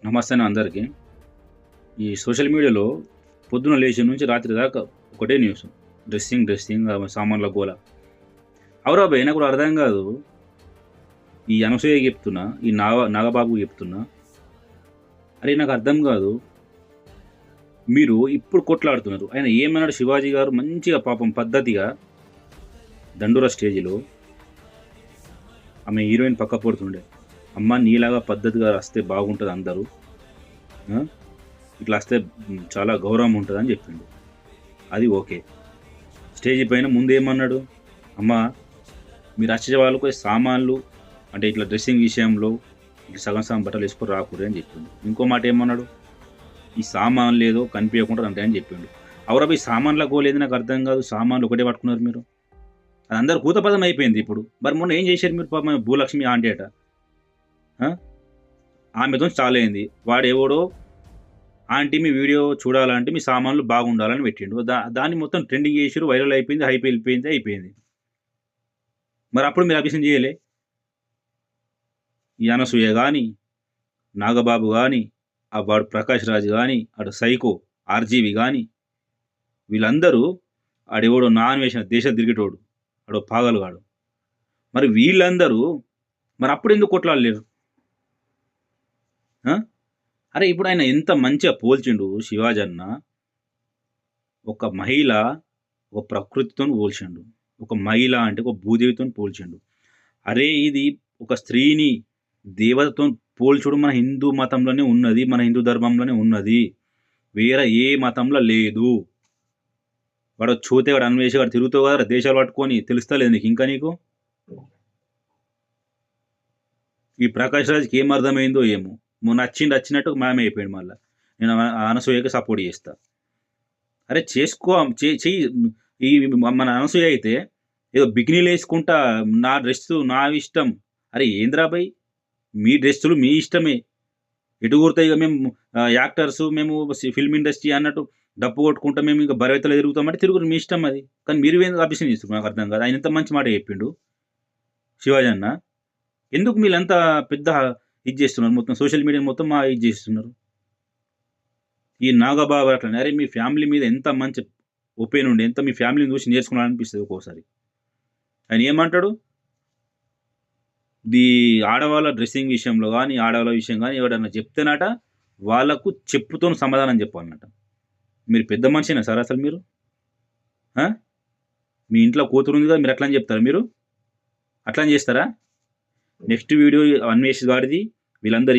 నమస్తే అన్న అందరికీ. ఈ సోషల్ మీడియాలో పొద్దున లేచిన నుంచి రాత్రి దాకా ఒకటే న్యూస్. డ్రెస్సింగ్ సామాన్ల గోల. అవురా బయ్! నాకు కూడా అర్థం కాదు. ఈ అనసూయకి చెప్తున్నా, ఈ నాగబాబుకి చెప్తున్నా. అరే నాకు అర్థం కాదు. మీరు ఇప్పుడు కొట్లాడుతున్నారు. ఆయన ఏమన్నాడు శివాజీ గారు మంచిగా పాపం పద్ధతిగా దండోరా స్టేజ్‌లో ఆమె హీరోయిన్ పక్క పడుతుండే. అమ్మ నీలాగా పద్ధతిగా రాస్తే బాగుంటది అందరూ. ఆ! ఇట్లా వస్తే చాలా గౌరవం ఉంటదని చెప్పిండు. అది ఓకే. స్టేజ్ పైన ముందేమన్నాడు? అమ్మా మీరు వచ్చే వాళ్ళకు సామాన్లు అంటే ఇట్లా డ్రెస్సింగ్ విషయంలో ఇట్లా సగం సగం బట్టలు వేసుకొని రాకూడదు అని చెప్పిండు. ఇంకో మాట ఏమన్నాడు? ఈ సామాన్లు ఏదో కనిపించకుండా అంటే అని చెప్పిండు. అవురా ఈ సామాన్ల గోలేది నాకు అర్థం కాదు. సామాన్లు ఒకటే పట్టుకున్నారు మీరు. అది అందరు భూతపదం అయిపోయింది ఇప్పుడు. మరి మొన్న ఏం చేశారు మీరు పాపం భూలక్ష్మి ఆంటీ అట. ఆ? ఆమెతో చాలైంది. వాడెవడో ఆంటీ మీ వీడియో చూడాలంటే మీ సామాన్లు బాగుండాలని పెట్టిండు. దాన్ని మొత్తం ట్రెండింగ్ చేసిరు, వైరల్ అయిపోయింది, హైప్ అయిపోయింది. మరి అప్పుడు మీరు అభిషేకం చేయలే. ఈ అనసూయ కానీ, నాగబాబు కానీ, ఆ వాడు ప్రకాష్ రాజ్ కానీ, అటు సైకో ఆర్జీవి కానీ, వీళ్ళందరూ ఆడెవడో నాన్ వేసిన దేశం తిరిగేటోడు, ఆడో పాగలుగాడు. మరి వీళ్ళందరూ మరి అప్పుడు ఎందుకు కొట్లాడలేరు? అరే ఇప్పుడు ఆయన ఎంత మంచిగా పోల్చిండు శివాజీ అన్న. ఒక మహిళ ఒక ప్రకృతితో పోల్చిండు. ఒక మహిళ అంటే ఒక భూదేవితో పోల్చిండు. అరే ఇది ఒక స్త్రీని దేవతతో పోల్చుడు మన హిందూ మతంలోనే ఉన్నది, మన హిందూ ధర్మంలోనే ఉన్నది, వేరే ఏ మతంలో లేదు. వాడు చూతే వాడు అన్వేషి వాడు తిరుగుతావు కదా దేశాలు పట్టుకొని, తెలుస్తలేదు నీకు ఇంకా? నీకు ఈ ప్రకాష్ రాజ్కి ఏం అర్థమైందో ఏమో. నచ్చినట్టు మామే అయిపోయాడు. మళ్ళీ నేను అనసూయకి సపోర్ట్ చేస్తా. అరే చేసుకో, చెయ్యి. ఈ మన అనసూయ అయితే ఏదో బికినీలు వేసుకుంటా నా డ్రెస్ నా ఇష్టం. అరే ఏంద్రాబాయ్ మీ డ్రెస్సులు మీ ఇష్టమే, ఎటు కూరుతాయి. ఇక మేము యాక్టర్స్, మేము ఫిల్మ్ ఇండస్ట్రీ అన్నట్టు డప్పు కొట్టుకుంటా మేము ఇంకా బరవెత్తలు తిరుగుతామంటే తిరుగురు, మీ ఇష్టం అది. కానీ మీరు ఏం అభిషేకం చేస్తారు నాకు అర్థం కాదు. ఆయన ఎంత మంచి మాట చెప్పిండు శివాజీ అన్న. ఎందుకు మీరంతా పెద్ద ఇది చేస్తున్నారు? మొత్తం సోషల్ మీడియా మొత్తం ఇది చేస్తున్నారు. ఈ నాగబాబు అట్లా అరే మీ ఫ్యామిలీ మీద ఎంత మంచి ఒపీనియన్ ఉండి, ఎంత మీ ఫ్యామిలీని చూసి నేర్చుకోవాలనిపిస్తుంది ఒక్కోసారి. ఆయన ఏమంటాడు? ఆడవాళ్ళ డ్రెస్సింగ్ విషయంలో కానీ, ఆడవాళ్ళ విషయం కానీ ఎవడన్నా చెప్తేనట వాళ్ళకు చెప్పుతో సమాధానం చెప్పాలన్నట. మీరు పెద్ద మనిషినా సార్ అసలు మీరు? మీ ఇంట్లో కూతురు ఉంది కదా, మీరు అట్లా చెప్తారా? మీరు అట్లా చేస్తారా? నెక్స్ట్ వీడియో అన్వేష్ గాడిది వీళ్ళందరూ